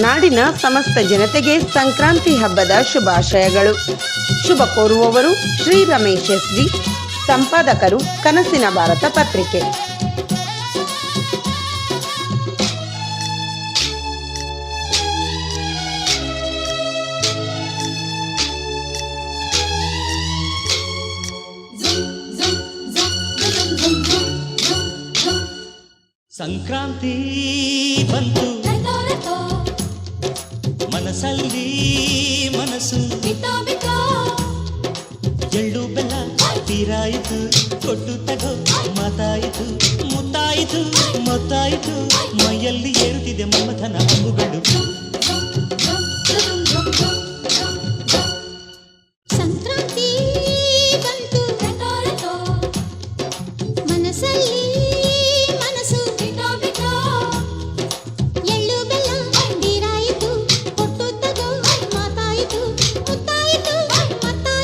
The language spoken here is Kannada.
ನಾಡಿನ ಸಮಸ್ತ ಜನತೆಗೆ ಸಂಕ್ರಾಂತಿ ಹಬ್ಬದ ಶುಭಾಶಯಗಳು. ಶುಭ ಕೋರುವವರು ಶ್ರೀ ರಮೇಶ್ ಎಸ್ವಿ, ಸಂಪಾದಕರು ಕನಸಿನ ಭಾರತ ಪತ್ರಿಕೆ. ಸಂಕ್ರಾಂತಿ ಬಂತು ಮನಸ್ಸಲ್ಲಿ ಮನಸ್ಸು ಎಳ್ಳು ಬೆಲ್ಲ ತೀರಾಯಿತು, ಕೊಟ್ಟು ತಗೋ ಮಾತಾಯಿತು, ಮುತ್ತಾಯಿತು ಮೊತ್ತಾಯಿತು, ಮೈಯಲ್ಲಿ ಏರುತ್ತಿದೆ ಮಮಥನ ಅಂಬುಗಳು.